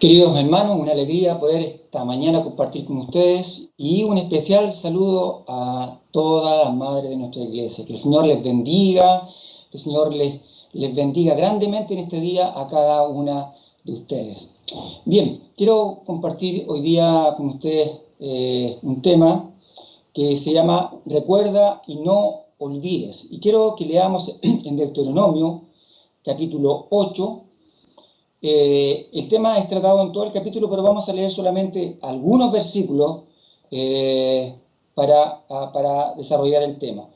Queridos hermanos, una alegría poder esta mañana compartir con ustedes y un especial saludo a todas las madres de nuestra iglesia. Que el Señor les bendiga, que el Señor les bendiga grandemente en este día a cada una de ustedes. Bien, quiero compartir hoy día con ustedes un tema que se llama Recuerda y no olvides. Y quiero que leamos en Deuteronomio, capítulo 8. El tema es tratado en todo el capítulo, pero vamos a leer solamente algunos versículos para desarrollar el tema.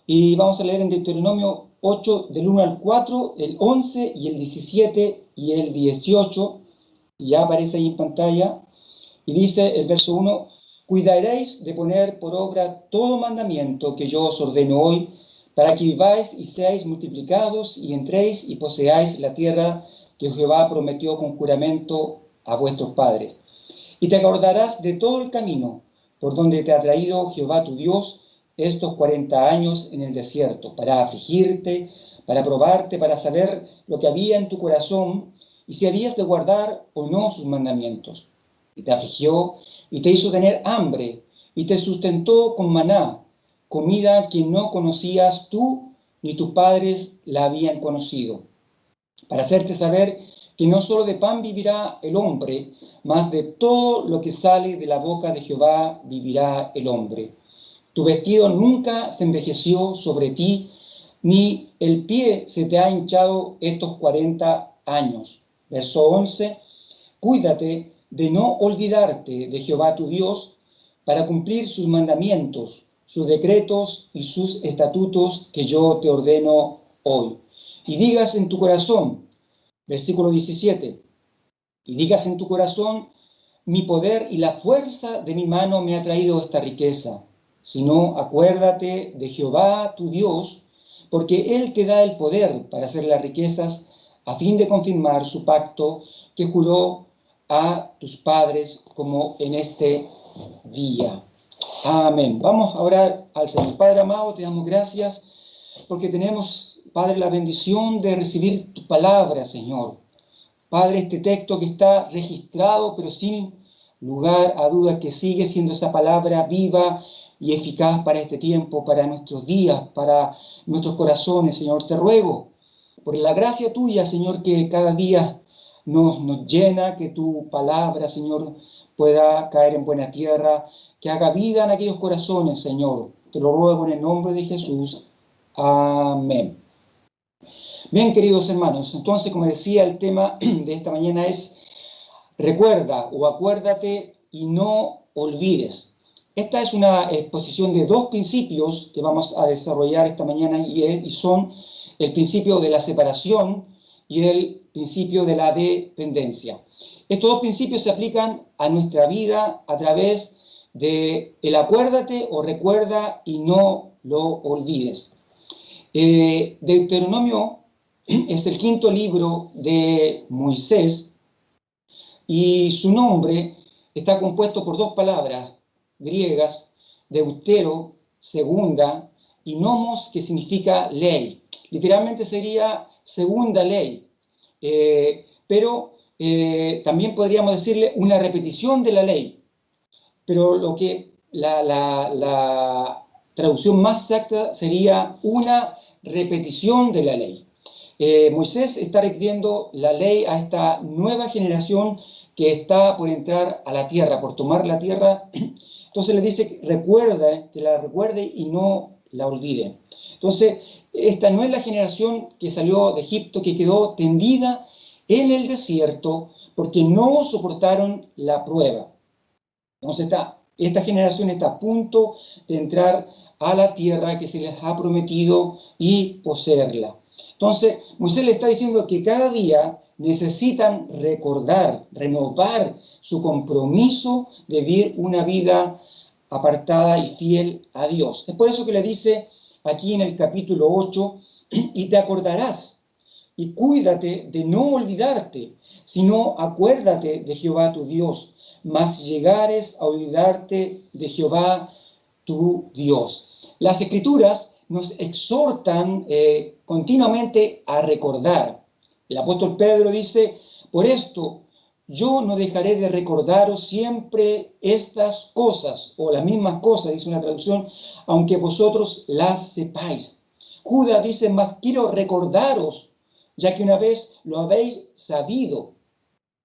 Y vamos a leer en Deuteronomio 8, del 1 al 4, el 11 y el 17 y el 18. Ya aparece ahí en pantalla. Y dice el verso 1, cuidaréis de poner por obra todo mandamiento que yo os ordeno hoy, para que viváis y seáis multiplicados y entréis y poseáis la tierra que Jehová prometió con juramento a vuestros padres. Y te acordarás de todo el camino por donde te ha traído Jehová tu Dios estos 40 años en el desierto, para afligirte, para probarte, para saber lo que había en tu corazón y si habías de guardar o no sus mandamientos. Y te afligió y te hizo tener hambre y te sustentó con maná, comida que no conocías tú ni tus padres la habían conocido, para hacerte saber que no solo de pan vivirá el hombre, mas de todo lo que sale de la boca de Jehová vivirá el hombre. Tu vestido nunca se envejeció sobre ti, ni el pie se te ha hinchado estos 40 años. Verso 11, cuídate de no olvidarte de Jehová tu Dios, para cumplir sus mandamientos, sus decretos y sus estatutos que yo te ordeno hoy. Y digas en tu corazón, versículo 17, y digas en tu corazón, mi poder y la fuerza de mi mano me ha traído esta riqueza. Sino acuérdate de Jehová tu Dios, porque Él te da el poder para hacer las riquezas, a fin de confirmar su pacto que juró a tus padres como en este día. Amén. Vamos a orar al Señor. Padre amado, te damos gracias porque tenemos, Padre, la bendición de recibir tu palabra, Señor. Padre, este texto que está registrado, pero sin lugar a dudas que sigue siendo esa palabra viva y eficaz para este tiempo, para nuestros días, para nuestros corazones, Señor. Te ruego, por la gracia tuya, Señor, que cada día nos llena, que tu palabra, Señor, pueda caer en buena tierra, que haga vida en aquellos corazones, Señor. Te lo ruego en el nombre de Jesús. Amén. Bien, queridos hermanos, entonces, como decía, el tema de esta mañana es recuerda o acuérdate y no olvides. Esta es una exposición de dos principios que vamos a desarrollar esta mañana y son el principio de la separación y el principio de la dependencia. Estos dos principios se aplican a nuestra vida a través de el acuérdate o recuerda y no lo olvides. Deuteronomio es el quinto libro de Moisés y su nombre está compuesto por dos palabras griegas, deutero, segunda, y nomos, que significa ley. Literalmente sería segunda ley, pero también podríamos decirle una repetición de la ley. Pero lo que la traducción más exacta sería una repetición de la ley. Moisés está refiriendo la ley a esta nueva generación que está por entrar a la tierra, por tomar la tierra. Entonces le dice, recuerda, que la recuerde y no la olvide. Entonces, esta no es la generación que salió de Egipto, que quedó tendida en el desierto porque no soportaron la prueba. Entonces, esta generación está a punto de entrar a la tierra que se les ha prometido y poseerla. Entonces, Moisés le está diciendo que cada día necesitan recordar, renovar su compromiso de vivir una vida apartada y fiel a Dios. Es por eso que le dice aquí en el capítulo 8, y te acordarás, y cuídate de no olvidarte, sino acuérdate de Jehová tu Dios, mas llegares a olvidarte de Jehová tu Dios. Las Escrituras nos exhortan continuamente a recordar. El apóstol Pedro dice, por esto, yo no dejaré de recordaros siempre estas cosas, o las mismas cosas, dice una traducción, aunque vosotros las sepáis. Judas dice, mas quiero recordaros, ya que una vez lo habéis sabido.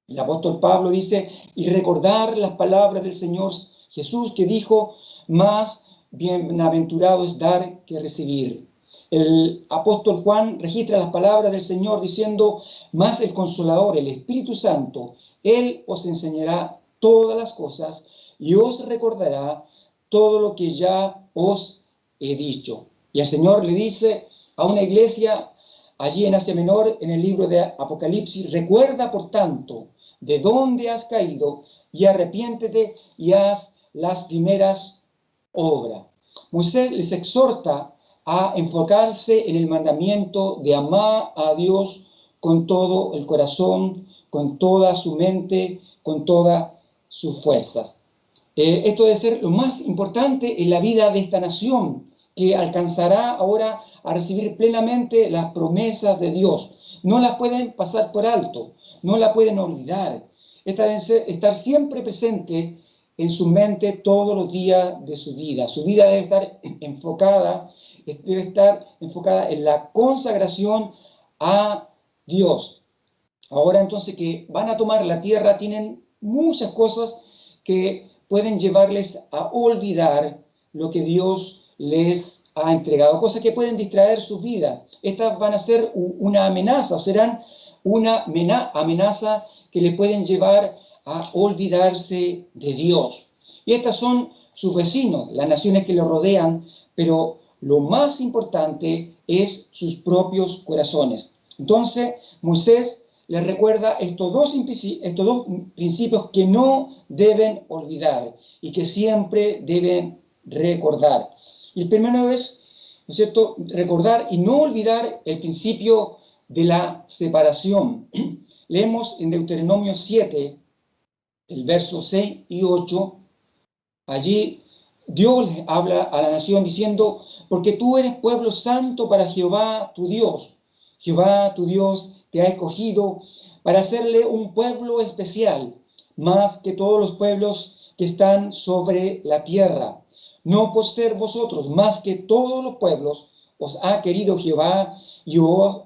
El apóstol Pablo dice, y recordar las palabras del Señor Jesús que dijo, más bienaventurado es dar que recibir. El apóstol Juan registra las palabras del Señor diciendo, más el Consolador, el Espíritu Santo, Él os enseñará todas las cosas y os recordará todo lo que ya os he dicho. Y el Señor le dice a una iglesia allí en Asia Menor, en el libro de Apocalipsis, recuerda por tanto de dónde has caído y arrepiéntete y haz las primeras obras. Moisés les exhorta a enfocarse en el mandamiento de amar a Dios con todo el corazón, con toda su mente, con todas sus fuerzas. Esto debe ser lo más importante en la vida de esta nación, que alcanzará ahora a recibir plenamente las promesas de Dios. No las pueden pasar por alto, no la pueden olvidar. Esta debe estar siempre presente en su mente todos los días de su vida. Su vida debe estar enfocada en la consagración a Dios. Ahora entonces que van a tomar la tierra, tienen muchas cosas que pueden llevarles a olvidar lo que Dios les ha entregado, cosas que pueden distraer su vida. Estas van a ser una amenaza, o serán una amenaza que le pueden llevar a olvidarse de Dios. Y estas son sus vecinos, las naciones que lo rodean, pero lo más importante es sus propios corazones. Entonces, Moisés les recuerda estos dos principios que no deben olvidar y que siempre deben recordar. Y el primero es, ¿no es cierto?, recordar y no olvidar el principio de la separación. Leemos en Deuteronomio 7, el verso 6 y 8, allí Dios les habla a la nación diciendo, porque tú eres pueblo santo para Jehová tu Dios. Jehová tu Dios te ha escogido para hacerle un pueblo especial, más que todos los pueblos que están sobre la tierra. No por ser vosotros más que todos los pueblos, os ha querido Jehová y os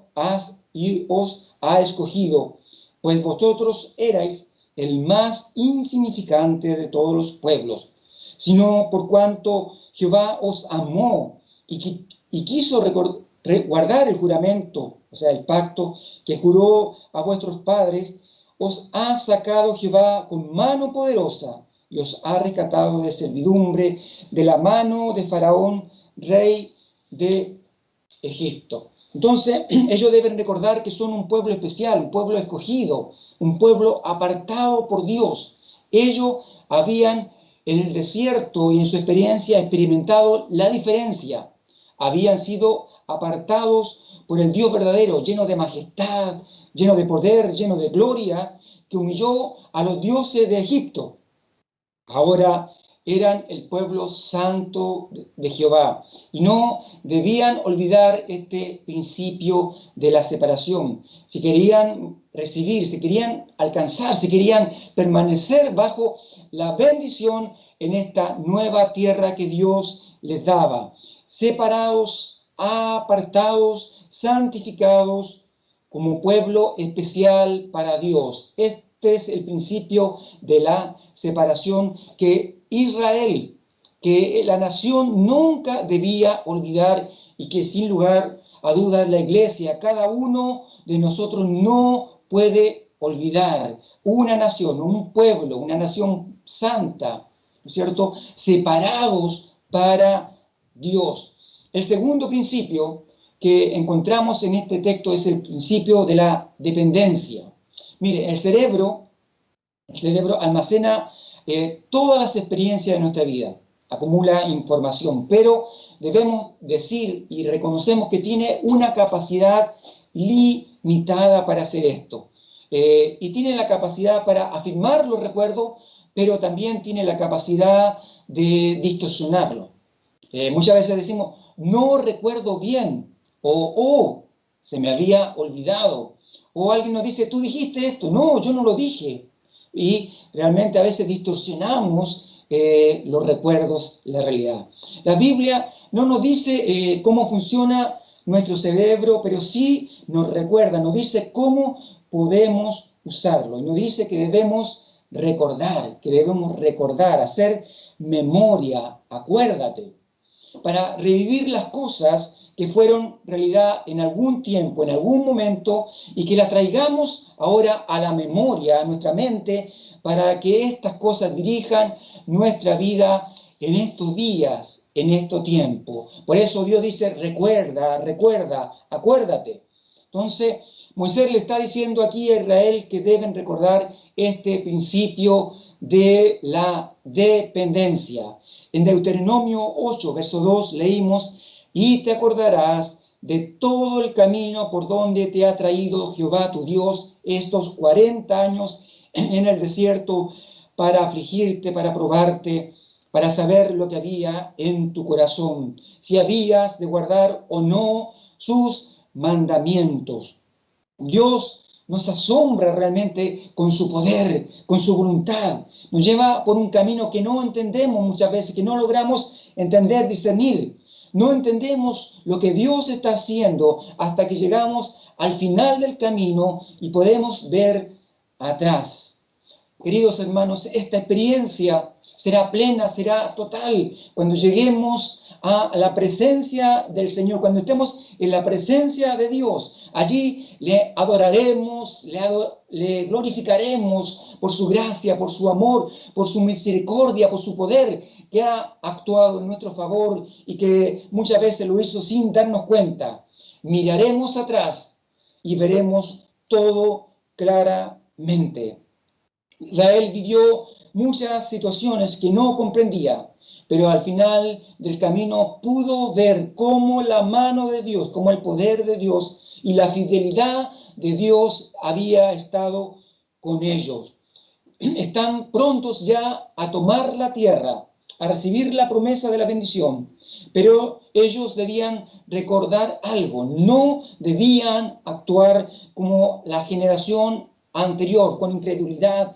ha escogido, pues vosotros erais el más insignificante de todos los pueblos, sino por cuanto Jehová os amó y quiso guardar el juramento, o sea, el pacto que juró a vuestros padres, os ha sacado Jehová con mano poderosa y os ha rescatado de servidumbre, de la mano de Faraón, rey de Egipto. Entonces, ellos deben recordar que son un pueblo especial, un pueblo escogido, un pueblo apartado por Dios. Ellos habían en el desierto y en su experiencia experimentado la diferencia. Habían sido apartados por el Dios verdadero, lleno de majestad, lleno de poder, lleno de gloria, que humilló a los dioses de Egipto. Ahora eran el pueblo santo de Jehová y no debían olvidar este principio de la separación. Si querían recibir, si querían alcanzar, si querían permanecer bajo la bendición en esta nueva tierra que Dios les daba, separados, apartados, santificados como pueblo especial para Dios. Este es el principio de la separación que Israel, que la nación nunca debía olvidar y que sin lugar a dudas la iglesia, cada uno de nosotros no puede olvidar. Una nación, un pueblo, una nación santa, ¿no es cierto?, separados para Dios. El segundo principio que encontramos en este texto es el principio de la dependencia. Mire, el cerebro almacena todas las experiencias de nuestra vida, acumula información, pero debemos decir y reconocemos que tiene una capacidad limitada para hacer esto. Y tiene la capacidad para afirmar los recuerdos, pero también tiene la capacidad de distorsionarlo. Muchas veces decimos, no recuerdo bien, o se me había olvidado, o alguien nos dice, tú dijiste esto, no, yo no lo dije. y realmente a veces distorsionamos los recuerdos, la realidad. La Biblia no nos dice cómo funciona nuestro cerebro, pero sí nos recuerda, nos dice cómo podemos usarlo. Y nos dice que debemos recordar, hacer memoria, acuérdate, para revivir las cosas que fueron realidad en algún tiempo, en algún momento, y que las traigamos ahora a la memoria, a nuestra mente, para que estas cosas dirijan nuestra vida en estos días, en este tiempo. Por eso Dios dice, recuerda, acuérdate. Entonces, Moisés le está diciendo aquí a Israel que deben recordar este principio de la dependencia. En Deuteronomio 8, verso 2, leímos, y te acordarás de todo el camino por donde te ha traído Jehová tu Dios estos 40 años en el desierto para afligirte, para probarte, para saber lo que había en tu corazón, si habías de guardar o no sus mandamientos. Dios nos asombra realmente con su poder, con su voluntad. Nos lleva por un camino que no entendemos muchas veces, que no logramos entender, discernir. No entendemos lo que Dios está haciendo hasta que llegamos al final del camino y podemos ver atrás. Queridos hermanos, esta experiencia será plena, será total cuando lleguemos a la presencia del Señor, cuando estemos en la presencia de Dios. Allí le adoraremos, le glorificaremos por su gracia, por su amor, por su misericordia, por su poder que ha actuado en nuestro favor y que muchas veces lo hizo sin darnos cuenta. Miraremos atrás y veremos todo claramente. Israel vivió muchas situaciones que no comprendía, pero al final del camino pudo ver cómo la mano de Dios, cómo el poder de Dios y la fidelidad de Dios había estado con ellos. Están prontos ya a tomar la tierra, a recibir la promesa de la bendición, pero ellos debían recordar algo, no debían actuar como la generación anterior, con incredulidad,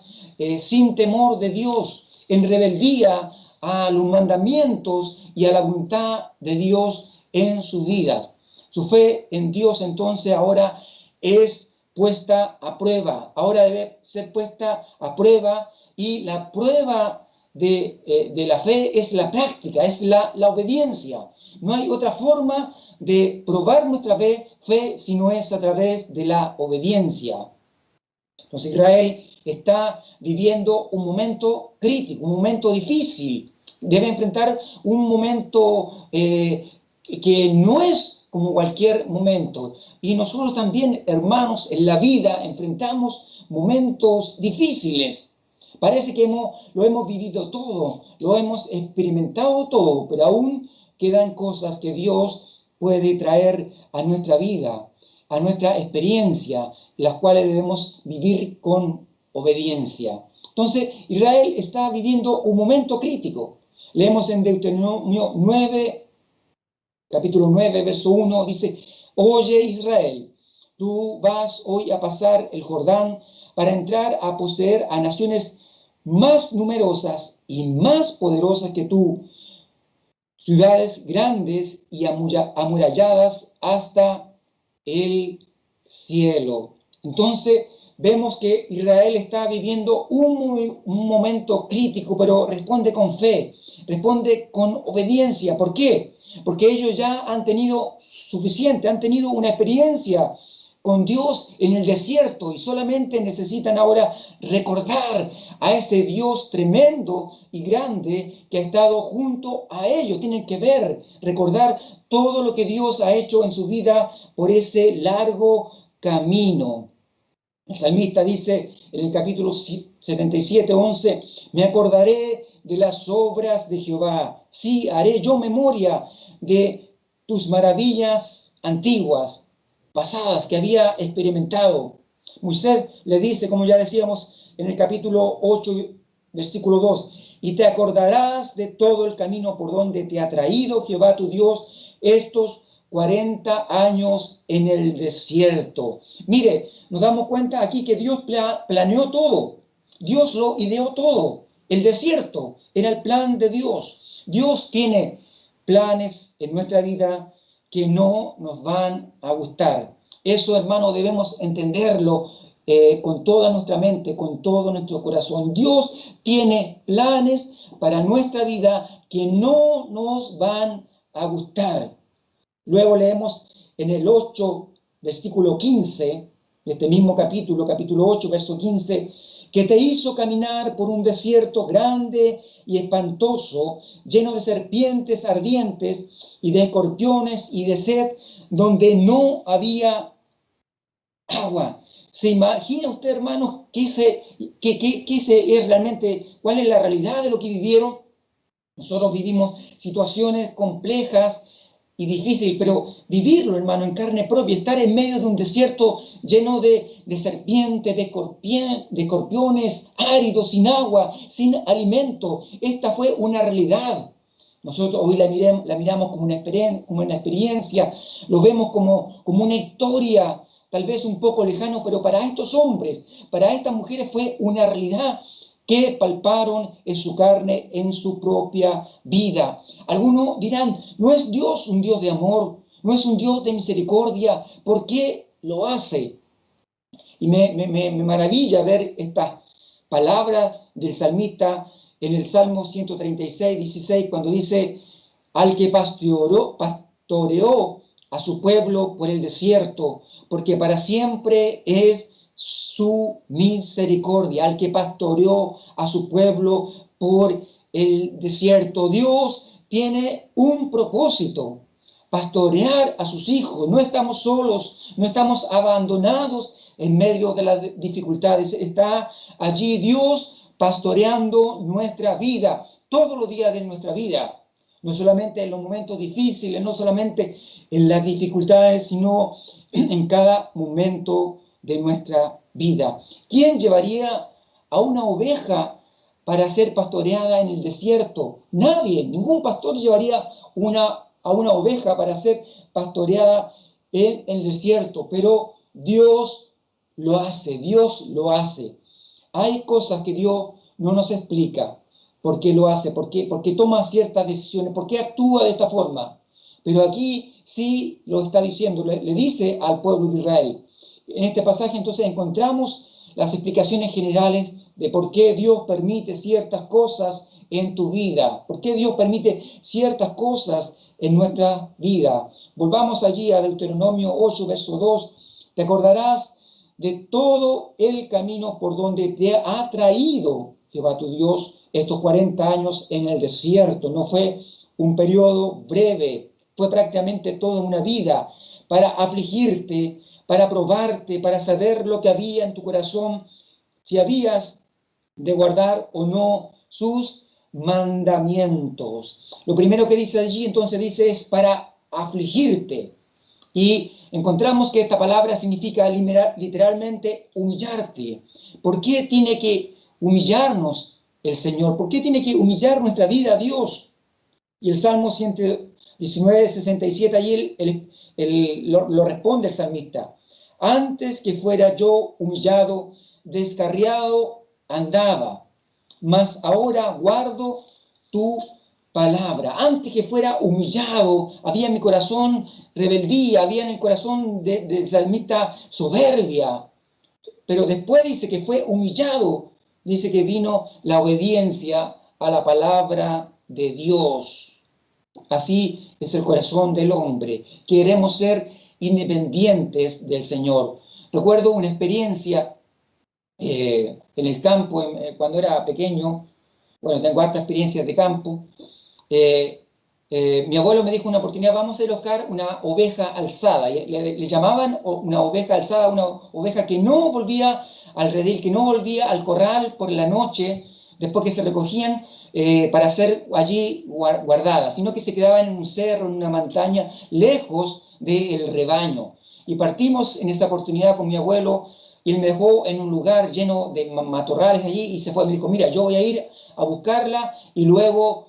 sin temor de Dios, en rebeldía a los mandamientos y a la voluntad de Dios en su vida. Su fe en Dios entonces ahora es puesta a prueba, ahora debe ser puesta a prueba, y la prueba de la fe es la práctica, es la obediencia. No hay otra forma de probar nuestra fe si no es a través de la obediencia. Entonces Israel está viviendo un momento crítico, un momento difícil. Debe enfrentar un momento que no es como cualquier momento. Y nosotros también, hermanos, en la vida enfrentamos momentos difíciles. Parece que lo hemos vivido todo, lo hemos experimentado todo, pero aún quedan cosas que Dios puede traer a nuestra vida, a nuestra experiencia, las cuales debemos vivir con obediencia. Entonces, Israel está viviendo un momento crítico. Leemos en Deuteronomio 9, capítulo 9, verso 1, dice, oye Israel, tú vas hoy a pasar el Jordán para entrar a poseer a naciones más numerosas y más poderosas que tú, ciudades grandes y amuralladas hasta el cielo. Entonces vemos que Israel está viviendo un momento crítico, pero responde con fe, responde con obediencia. ¿Por qué? Porque ellos ya han tenido suficiente, han tenido una experiencia con Dios en el desierto y solamente necesitan ahora recordar a ese Dios tremendo y grande que ha estado junto a ellos. Tienen que ver, recordar todo lo que Dios ha hecho en su vida por ese largo camino. El salmista dice en el capítulo 77, 11, me acordaré de las obras de Jehová. Sí, haré yo memoria de tus maravillas antiguas, pasadas, que había experimentado. Moisés le dice, como ya decíamos en el capítulo 8, versículo 2, y te acordarás de todo el camino por donde te ha traído Jehová tu Dios estos 40 años en el desierto. Mire, nos damos cuenta aquí que Dios planeó todo. Dios lo ideó todo. El desierto era el plan de Dios. Dios tiene planes en nuestra vida que no nos van a gustar. Eso, hermano, debemos entenderlo con toda nuestra mente, con todo nuestro corazón. Dios tiene planes para nuestra vida que no nos van a gustar. Luego leemos en el 8, versículo 15, de este mismo capítulo, capítulo 8, verso 15, que te hizo caminar por un desierto grande y espantoso, lleno de serpientes ardientes y de escorpiones y de sed, donde no había agua. ¿Se imagina usted, hermanos, es realmente, cuál es la realidad de lo que vivieron? Nosotros vivimos situaciones complejas y difíciles, pero vivirlo, hermano, en carne propia, estar en medio de un desierto lleno de serpientes, de escorpiones, áridos, sin agua, sin alimento, esta fue una realidad. Nosotros hoy la miramos como una experiencia, lo vemos como una historia, tal vez un poco lejano, pero para estos hombres, para estas mujeres fue una realidad que palparon en su carne, en su propia vida. Algunos dirán, ¿no es Dios un Dios de amor? ¿No es un Dios de misericordia? ¿Por qué lo hace? Y me maravilla ver esta palabra del salmista en el Salmo 136, 16, cuando dice, al que pastoreó a su pueblo por el desierto, porque para siempre es su misericordia, al que pastoreó a su pueblo por el desierto. Dios tiene un propósito, pastorear a sus hijos. No estamos solos, no estamos abandonados en medio de las dificultades. Está allí Dios pastoreando nuestra vida, todos los días de nuestra vida. No solamente en los momentos difíciles, no solamente en las dificultades, sino en cada momento de nuestra vida. ¿Quién llevaría a una oveja para ser pastoreada en el desierto? Nadie, ningún pastor llevaría a una oveja para ser pastoreada en el desierto, pero Dios lo hace, Dios lo hace. Hay cosas que Dios no nos explica por qué lo hace, por qué toma ciertas decisiones, por qué actúa de esta forma. Pero aquí sí lo está diciendo, le dice al pueblo de Israel. En este pasaje entonces encontramos las explicaciones generales de por qué Dios permite ciertas cosas en tu vida, por qué Dios permite ciertas cosas en nuestra vida. Volvamos allí a Deuteronomio 8, verso 2. Te acordarás de todo el camino por donde te ha traído Jehová tu Dios estos 40 años en el desierto. No fue un periodo breve, fue prácticamente toda una vida para afligirte, para probarte, para saber lo que había en tu corazón, si habías de guardar o no sus mandamientos. Lo primero que dice allí, entonces dice, es para afligirte. Y encontramos que esta palabra significa literalmente humillarte. ¿Por qué tiene que humillarnos el Señor? ¿Por qué tiene que humillar nuestra vida a Dios? Y el Salmo 119, 67, allí lo responde el salmista. Antes que fuera yo humillado, descarriado andaba, mas ahora guardo tu palabra. Antes que fuera humillado, había en mi corazón rebeldía, había en el corazón del salmista soberbia. Pero después dice que fue humillado, dice que vino la obediencia a la palabra de Dios. Así es el corazón del hombre. Queremos ser independientes del Señor. Recuerdo una experiencia en el campo, cuando era pequeño. Bueno, tengo hartas experiencias de campo. Mi abuelo me dijo una oportunidad, vamos a ir a buscar una oveja alzada. Le llamaban una oveja alzada, una oveja que no volvía al redil, que no volvía al corral por la noche, después que se recogían para ser allí guardadas, sino que se quedaban en un cerro, en una montaña, lejos del rebaño. Y partimos en esa oportunidad con mi abuelo, y él me dejó en un lugar lleno de matorrales allí, y se fue, me dijo, mira, yo voy a ir a buscarla y luego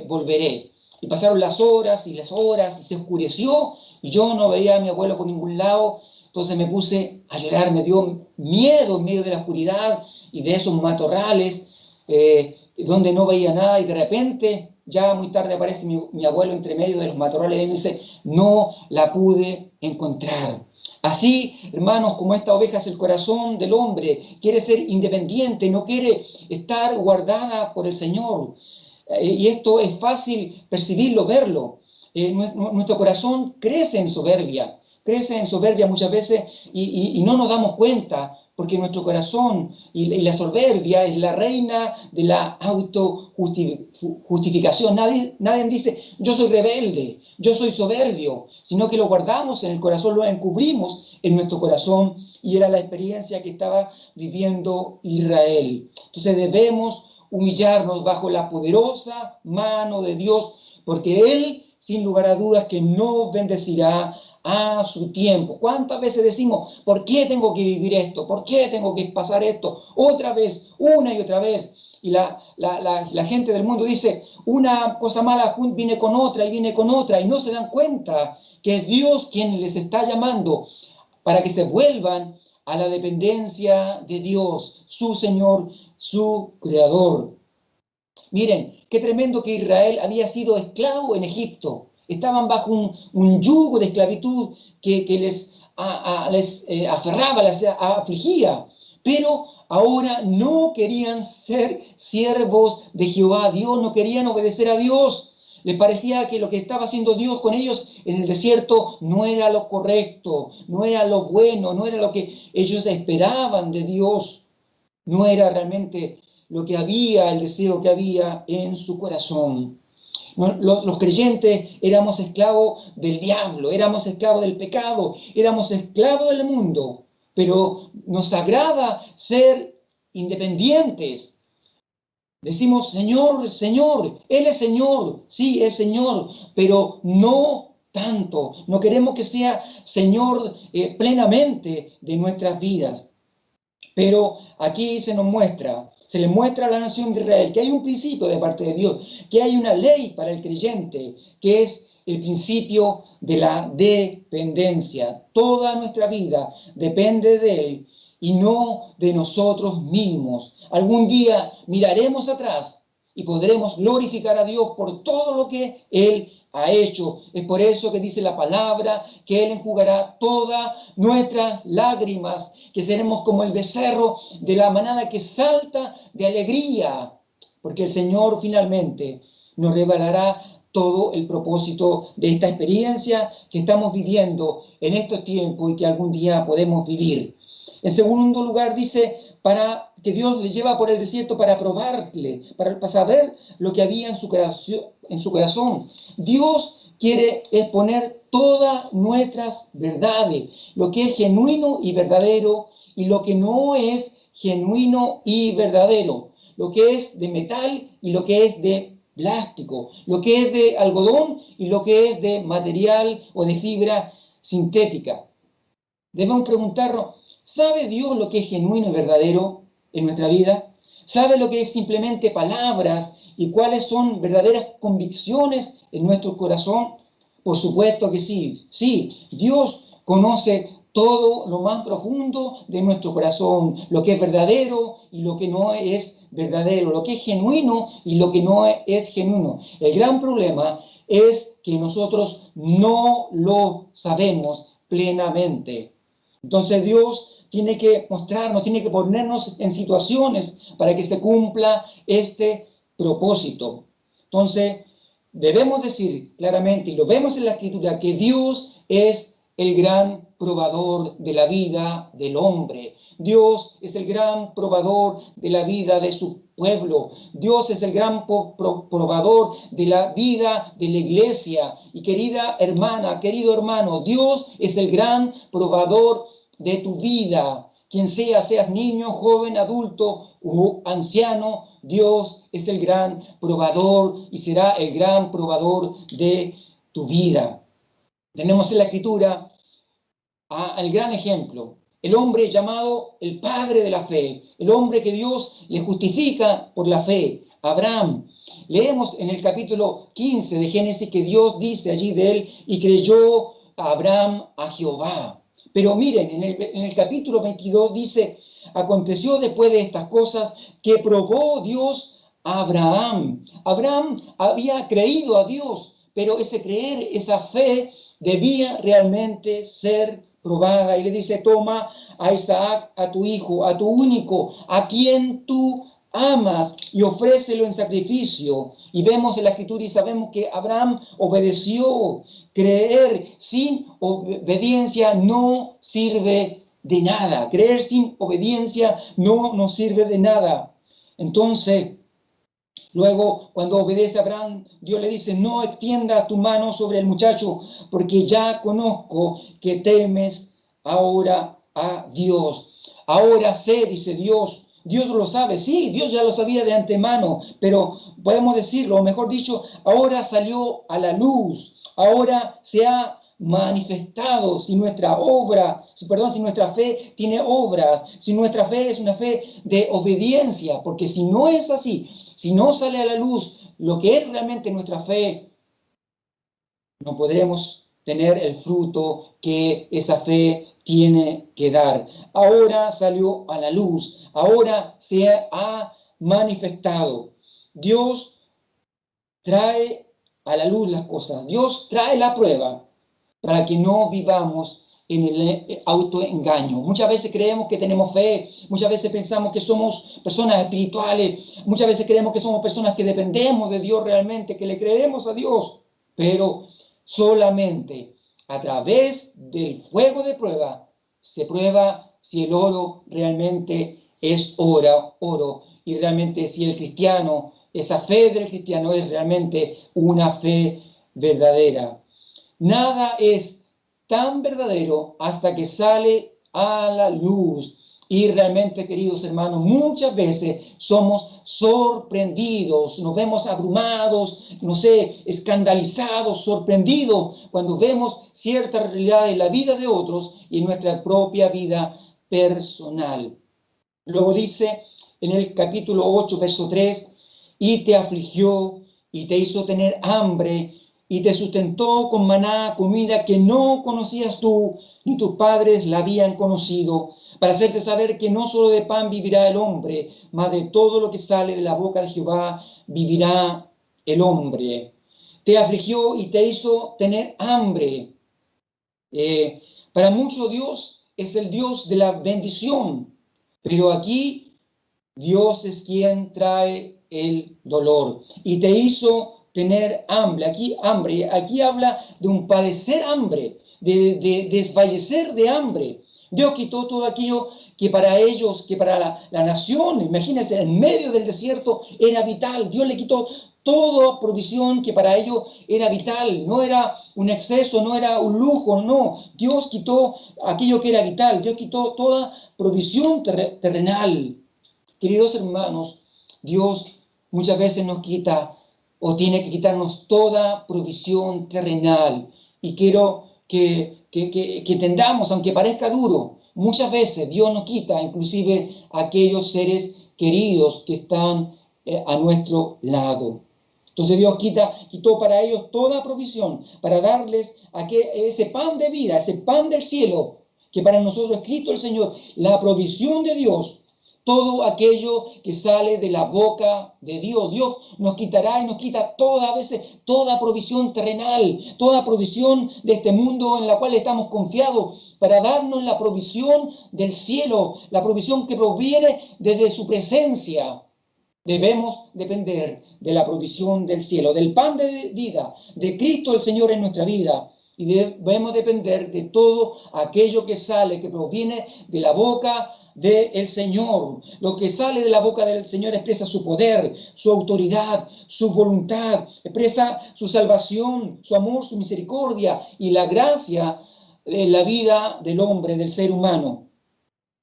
volveré. Y pasaron las horas y se oscureció y yo no veía a mi abuelo por ningún lado. Entonces me puse a llorar, me dio miedo en medio de la oscuridad y de esos matorrales donde no veía nada, y de repente, ya muy tarde aparece mi abuelo entre medio de los matorrales y me dice, no la pude encontrar. Así, hermanos, como esta oveja es el corazón del hombre, quiere ser independiente, no quiere estar guardada por el Señor. Y esto es fácil percibirlo, verlo. Nuestro corazón crece en soberbia muchas veces y no nos damos cuenta, porque nuestro corazón y la soberbia es la reina de la autojustificación. Nadie dice, yo soy rebelde, yo soy soberbio, sino que lo guardamos en el corazón, lo encubrimos en nuestro corazón, y era la experiencia que estaba viviendo Israel. Entonces debemos humillarnos bajo la poderosa mano de Dios, porque Él, sin lugar a dudas, que nos bendecirá a su tiempo. ¿Cuántas veces decimos, ¿por qué tengo que vivir esto? ¿Por qué tengo que pasar esto? Otra vez, una y otra vez. Y la gente del mundo dice, una cosa mala viene con otra y viene con otra, y no se dan cuenta que es Dios quien les está llamando para que se vuelvan a la dependencia de Dios, su Señor, su Creador. Miren, qué tremendo que Israel había sido esclavo en Egipto. Estaban bajo un yugo de esclavitud que les aferraba, les afligía. Pero ahora no querían ser siervos de Jehová. Dios, no querían obedecer a Dios. Les parecía que lo que estaba haciendo Dios con ellos en el desierto no era lo correcto, no era lo bueno, no era lo que ellos esperaban de Dios. No era realmente lo que había, el deseo que había en su corazón. Los creyentes éramos esclavos del diablo, éramos esclavos del pecado, éramos esclavos del mundo, pero nos agrada ser independientes. Decimos, Señor, Señor, Él es Señor, sí, es Señor, pero no tanto. No queremos que sea Señor plenamente de nuestras vidas. Pero aquí se le muestra a la nación de Israel que hay un principio de parte de Dios, que hay una ley para el creyente, que es el principio de la dependencia. Toda nuestra vida depende de Él y no de nosotros mismos. Algún día miraremos atrás y podremos glorificar a Dios por todo lo que Él ha hecho. Es por eso que dice la palabra que Él enjugará todas nuestras lágrimas, que seremos como el becerro de la manada que salta de alegría, porque el Señor finalmente nos revelará todo el propósito de esta experiencia que estamos viviendo en estos tiempos y que algún día podemos vivir. En segundo lugar, dice, para que Dios le lleva por el desierto para probarle, para saber lo que había en su corazón. Dios quiere exponer todas nuestras verdades, lo que es genuino y verdadero y lo que no es genuino y verdadero, lo que es de metal y lo que es de plástico, lo que es de algodón y lo que es de material o de fibra sintética. Debemos preguntarnos, ¿sabe Dios lo que es genuino y verdadero en nuestra vida? ¿Sabe lo que es simplemente palabras y cuáles son verdaderas convicciones en nuestro corazón? Por supuesto que sí. Sí, Dios conoce todo lo más profundo de nuestro corazón, lo que es verdadero y lo que no es verdadero, lo que es genuino y lo que no es genuino. El gran problema es que nosotros no lo sabemos plenamente. Entonces Dios tiene que mostrarnos, tiene que ponernos en situaciones para que se cumpla este propósito. Entonces, debemos decir claramente, y lo vemos en la Escritura, que Dios es el gran probador de la vida del hombre. Dios es el gran probador de la vida de su pueblo. Dios es el gran probador de la vida de la iglesia. Y querida hermana, querido hermano, Dios es el gran probador de tu vida. Quien sea, seas niño, joven, adulto o anciano, Dios es el gran probador y será el gran probador de tu vida. Tenemos en la Escritura al gran ejemplo, el hombre llamado el padre de la fe, el hombre que Dios le justifica por la fe, Abraham. Leemos en el capítulo 15 de Génesis que Dios dice allí de él, y creyó Abraham a Jehová. Pero miren, en el capítulo 22 dice, Aconteció después de estas cosas que probó Dios a Abraham. Abraham había creído a Dios, pero ese creer, esa fe, debía realmente ser probada. Y le dice, toma a Isaac, a tu hijo, a tu único, a quien tú amas, y ofrécelo en sacrificio. Y vemos en la Escritura y sabemos que Abraham obedeció. Creer sin obediencia no sirve de nada. Creer sin obediencia no nos sirve de nada. Entonces, luego, cuando obedece a Abraham, Dios le dice, no extienda tu mano sobre el muchacho, porque ya conozco que temes ahora a Dios. Ahora sé, dice Dios, Dios lo sabe, sí, Dios ya lo sabía de antemano, pero podemos decirlo, o mejor dicho, ahora salió a la luz, ahora se ha manifestado. Si nuestra si nuestra fe tiene obras, si nuestra fe es una fe de obediencia, porque si no es así, si no sale a la luz lo que es realmente nuestra fe, no podremos tener el fruto que esa fe tiene que dar. Ahora salió a la luz, ahora se ha manifestado. Dios trae a la luz las cosas, Dios trae la prueba para que no vivamos en el autoengaño. Muchas veces creemos que tenemos fe, muchas veces pensamos que somos personas espirituales, muchas veces creemos que somos personas que dependemos de Dios realmente, que le creemos a Dios, pero solamente a través del fuego de prueba se prueba si el oro realmente es oro y realmente si el cristiano, esa fe del cristiano es realmente una fe verdadera. Nada es tan verdadero hasta que sale a la luz. Y realmente, queridos hermanos, muchas veces somos sorprendidos, nos vemos abrumados, no sé, escandalizados, sorprendidos cuando vemos cierta realidad en la vida de otros y en nuestra propia vida personal. Luego dice en el capítulo 8, verso 3, y te afligió y te hizo tener hambre y te sustentó con maná, comida que no conocías tú, ni tus padres la habían conocido, para hacerte saber que no solo de pan vivirá el hombre, mas de todo lo que sale de la boca de Jehová vivirá el hombre. Te afligió y te hizo tener hambre. Para muchos Dios es el Dios de la bendición, pero aquí Dios es quien trae el dolor y te hizo tener hambre. Aquí habla de un padecer hambre, de desfallecer de hambre. Dios quitó todo aquello que para ellos, que para la nación, imagínense, en medio del desierto era vital. Dios le quitó toda provisión que para ellos era vital. No era un exceso, no era un lujo, no. Dios quitó aquello que era vital. Dios quitó toda provisión terrenal. Queridos hermanos, Dios muchas veces nos quita o tiene que quitarnos toda provisión terrenal. Y quiero que entendamos, aunque parezca duro, muchas veces Dios nos quita inclusive a aquellos seres queridos que están a nuestro lado. Entonces Dios quitó para ellos toda provisión, para darles ese pan de vida, ese pan del cielo, que para nosotros es Cristo el Señor, la provisión de Dios. Todo aquello que sale de la boca de Dios. Dios nos quitará y nos quita toda provisión terrenal, toda provisión de este mundo en la cual estamos confiados, para darnos la provisión del cielo, la provisión que proviene desde su presencia. Debemos depender de la provisión del cielo, del pan de vida, de Cristo el Señor en nuestra vida. Y debemos depender de todo aquello que sale, que proviene de la boca del Señor. Lo que sale de la boca del Señor expresa su poder, su autoridad, su voluntad, expresa su salvación, su amor, su misericordia y la gracia en la vida del hombre, del ser humano.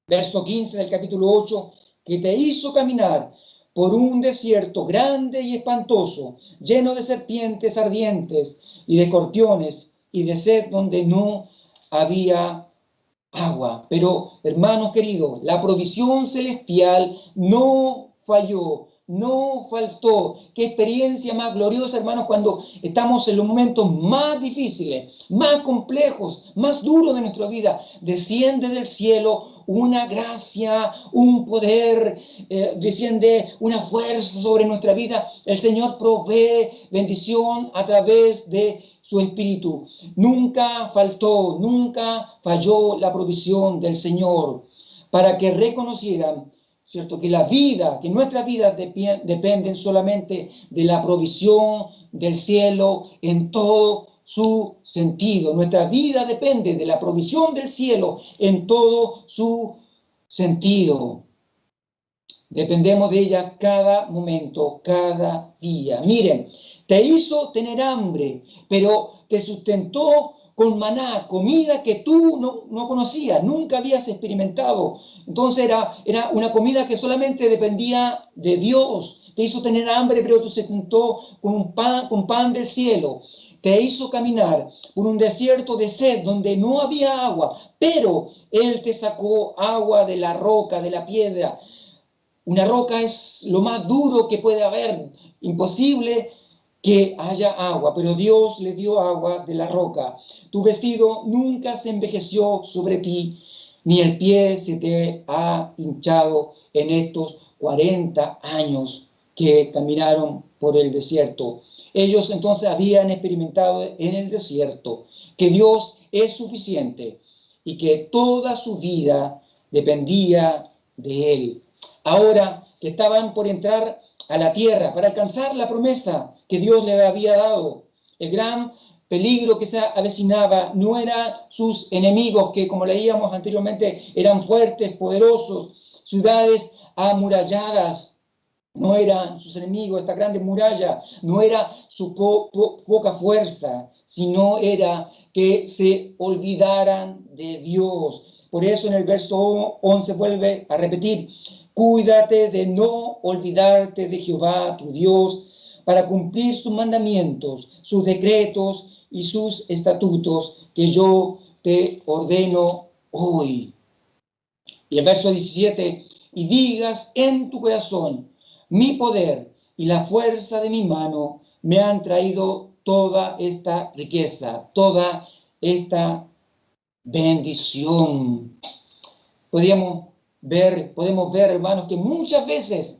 Verso 15 del capítulo 8, que te hizo caminar por un desierto grande y espantoso, lleno de serpientes ardientes y de escorpiones y de sed donde no había agua. Pero, hermanos queridos, la provisión celestial no falló, no faltó. Qué experiencia más gloriosa, hermanos, cuando estamos en los momentos más difíciles, más complejos, más duros de nuestra vida. Desciende del cielo una gracia, un poder, desciende una fuerza sobre nuestra vida. El Señor provee bendición a través de su Espíritu. Nunca faltó, nunca falló la provisión del Señor para que reconocieran, ¿cierto?, que la vida, que nuestras vidas dependen solamente de la provisión del cielo en todo su sentido. Nuestra vida depende de la provisión del cielo en todo su sentido. Dependemos de ella cada momento, cada día. Miren, te hizo tener hambre, pero te sustentó con maná, comida que tú no conocías, nunca habías experimentado. Entonces era una comida que solamente dependía de Dios. Te hizo tener hambre, pero te sustentó con pan del cielo. Te hizo caminar por un desierto de sed donde no había agua, pero Él te sacó agua de la roca, de la piedra. Una roca es lo más duro que puede haber, imposible que haya agua, pero Dios le dio agua de la roca. Tu vestido nunca se envejeció sobre ti, ni el pie se te ha hinchado en estos 40 años que caminaron por el desierto. Ellos entonces habían experimentado en el desierto que Dios es suficiente y que toda su vida dependía de Él. Ahora que estaban por entrar a la tierra para alcanzar la promesa que Dios les había dado, el gran peligro que se avecinaba no eran sus enemigos, que como leíamos anteriormente eran fuertes, poderosos, ciudades amuralladas. No eran sus enemigos, esta grande muralla, no era su poca fuerza, sino era que se olvidaran de Dios. Por eso en el verso 11 vuelve a repetir: cuídate de no olvidarte de Jehová tu Dios, para cumplir sus mandamientos, sus decretos y sus estatutos que yo te ordeno hoy. Y el verso 17: y digas en tu corazón: mi poder y la fuerza de mi mano me han traído toda esta riqueza, toda esta bendición. Podemos ver, hermanos, que muchas veces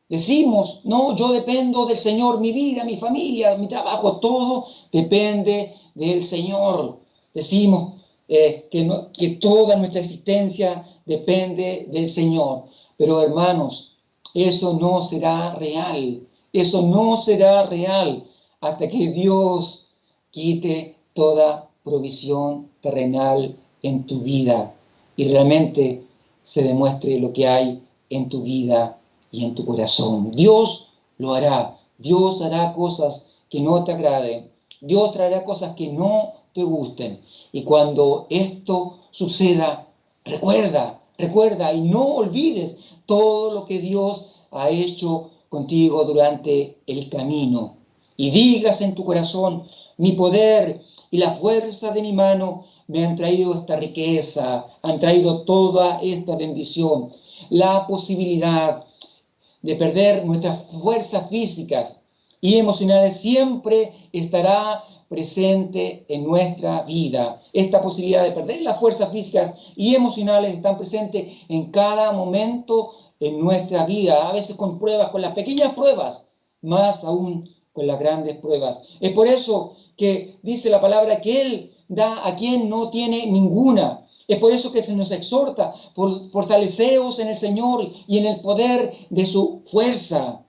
decimos: no, yo dependo del Señor, mi vida, mi familia, mi trabajo, todo depende del Señor. Decimos que toda nuestra existencia depende del Señor. Pero hermanos, eso no será real. Eso no será real hasta que Dios quite toda provisión terrenal en tu vida y realmente se demuestre lo que hay en tu vida y en tu corazón. Dios lo hará. Dios hará cosas que no te agraden. Dios traerá cosas que no te gusten. Y cuando esto suceda, recuerda y no olvides todo lo que Dios ha hecho contigo durante el camino. Y digas en tu corazón: mi poder y la fuerza de mi mano me han traído esta riqueza, han traído toda esta bendición. La posibilidad de perder nuestras fuerzas físicas y emocionales siempre estará presente en nuestra vida. Esta posibilidad de perder las fuerzas físicas y emocionales están presentes en cada momento en nuestra vida, a veces con pruebas, con las pequeñas pruebas, más aún con las grandes pruebas. Es por eso que dice la palabra que Él da a quien no tiene ninguna. Es por eso que se nos exhorta: fortaleceos en el Señor y en el poder de su fuerza.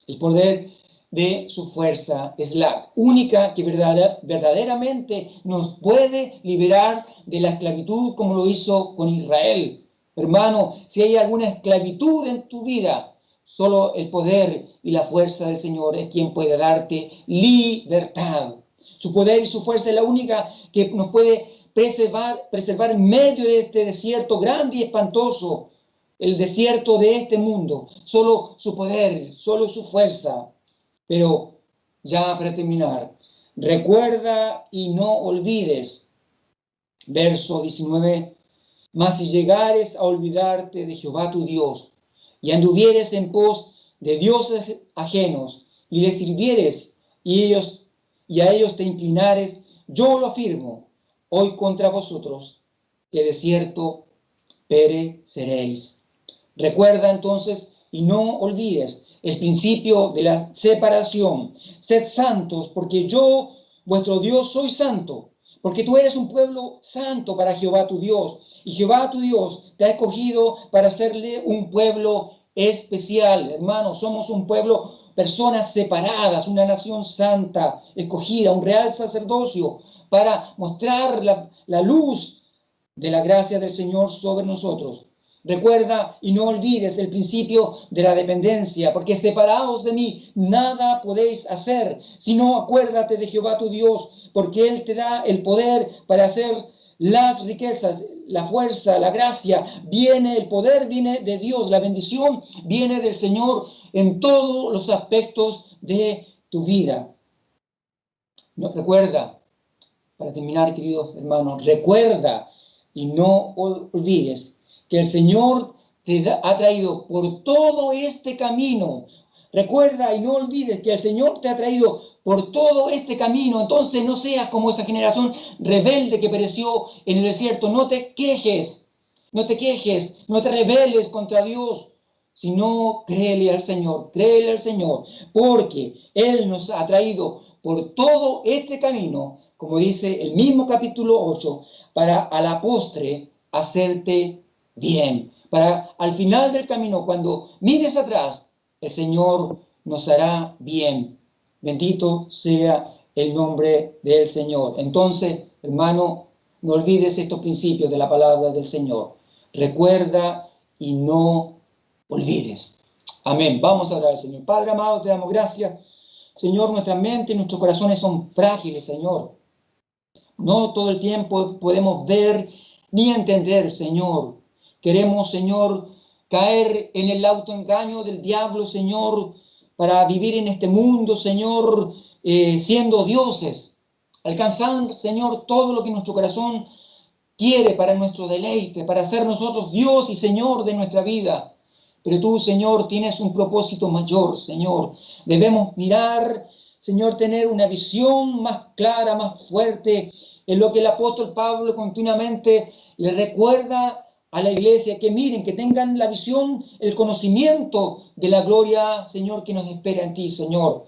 El poder de su fuerza es la única que verdaderamente nos puede liberar de la esclavitud, como lo hizo con Israel. Hermano, si hay alguna esclavitud en tu vida, solo el poder y la fuerza del Señor es quien puede darte libertad. Su poder y su fuerza es la única que nos puede preservar en medio de este desierto grande y espantoso, el desierto de este mundo. Solo su poder, solo su fuerza. Pero ya para terminar, recuerda y no olvides, verso 19: mas si llegares a olvidarte de Jehová tu Dios y anduvieres en pos de dioses ajenos y les sirvieres y a ellos te inclinares, yo lo afirmo hoy contra vosotros, que de cierto pereceréis. Recuerda entonces y no olvides el principio de la separación. Sed santos, porque yo, vuestro Dios, soy santo. Porque tú eres un pueblo santo para Jehová tu Dios. Y Jehová tu Dios te ha escogido para hacerle un pueblo especial. Hermanos, somos un pueblo, personas separadas, una nación santa, escogida, un real sacerdocio, para mostrar la luz de la gracia del Señor sobre nosotros. Recuerda y no olvides el principio de la dependencia, porque separados de mí nada podéis hacer, sino acuérdate de Jehová tu Dios, porque Él te da el poder para hacer las riquezas, la fuerza, la gracia, el poder viene de Dios, la bendición viene del Señor en todos los aspectos de tu vida. Recuerda, para terminar, queridos hermanos, recuerda y no olvides que el Señor te ha traído por todo este camino. Recuerda y no olvides que el Señor te ha traído por todo este camino. Entonces no seas como esa generación rebelde que pereció en el desierto. No te quejes, no te rebeles contra Dios, sino créele al Señor, porque Él nos ha traído por todo este camino, como dice el mismo capítulo 8, para a la postre hacerte bien. Para al final del camino, cuando mires atrás, el Señor nos hará bien. Bendito sea el nombre del Señor. Entonces, hermano, no olvides estos principios de la palabra del Señor. Recuerda y no olvides. Amén. Vamos a orar al Señor. Padre amado, te damos gracias. Señor, nuestra mente y nuestros corazones son frágiles, Señor. No todo el tiempo podemos ver ni entender, Señor. Queremos, Señor, caer en el autoengaño del diablo, Señor, para vivir en este mundo, Señor, siendo dioses. Alcanzar, Señor, todo lo que nuestro corazón quiere para nuestro deleite, para ser nosotros Dios y Señor de nuestra vida. Pero tú, Señor, tienes un propósito mayor, Señor. Debemos mirar, Señor, tener una visión más clara, más fuerte, en lo que el apóstol Pablo continuamente le recuerda a la iglesia, que miren, que tengan la visión, el conocimiento de la gloria, Señor, que nos espera en ti, Señor.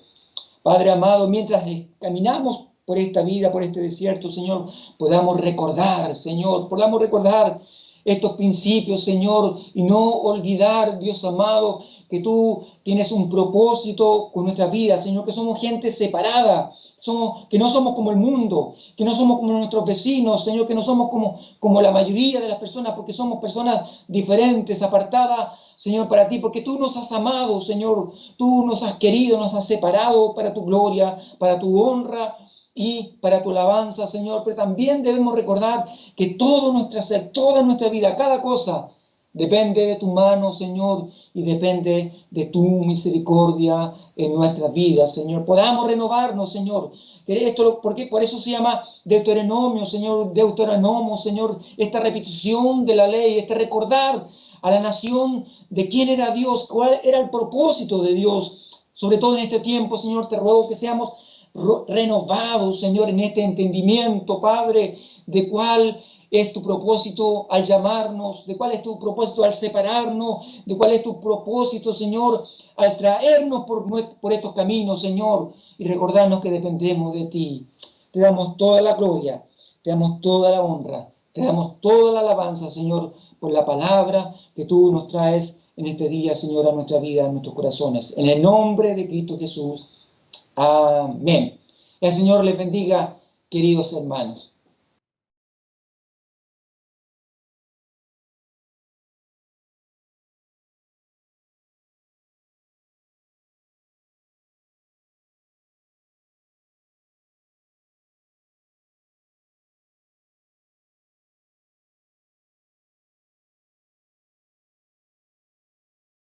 Padre amado, mientras caminamos por esta vida, por este desierto, Señor, podamos recordar estos principios, Señor, y no olvidar, Dios amado, que tú tienes un propósito con nuestra vida, Señor, que somos gente separada, que no somos como el mundo, que no somos como nuestros vecinos, Señor, que no somos como la mayoría de las personas, porque somos personas diferentes, apartadas, Señor, para ti, porque tú nos has amado, Señor, tú nos has querido, nos has separado para tu gloria, para tu honra y para tu alabanza, Señor. Pero también debemos recordar que todo nuestro ser, toda nuestra vida, cada cosa, depende de tu mano, Señor, y depende de tu misericordia en nuestras vidas, Señor. Podamos renovarnos, Señor. Porque por eso se llama Deuteronomio, Señor, esta repetición de la ley, este recordar a la nación de quién era Dios, cuál era el propósito de Dios. Sobre todo en este tiempo, Señor, te ruego que seamos renovados, Señor, en este entendimiento, Padre, de cuál es tu propósito al llamarnos, de cuál es tu propósito al separarnos, de cuál es tu propósito, Señor, al traernos por estos caminos, Señor, y recordarnos que dependemos de ti. Te damos toda la gloria, te damos toda la honra, te damos toda la alabanza, Señor, por la palabra que tú nos traes en este día, Señor, a nuestra vida, a nuestros corazones. En el nombre de Cristo Jesús. Amén. El Señor les bendiga, queridos hermanos.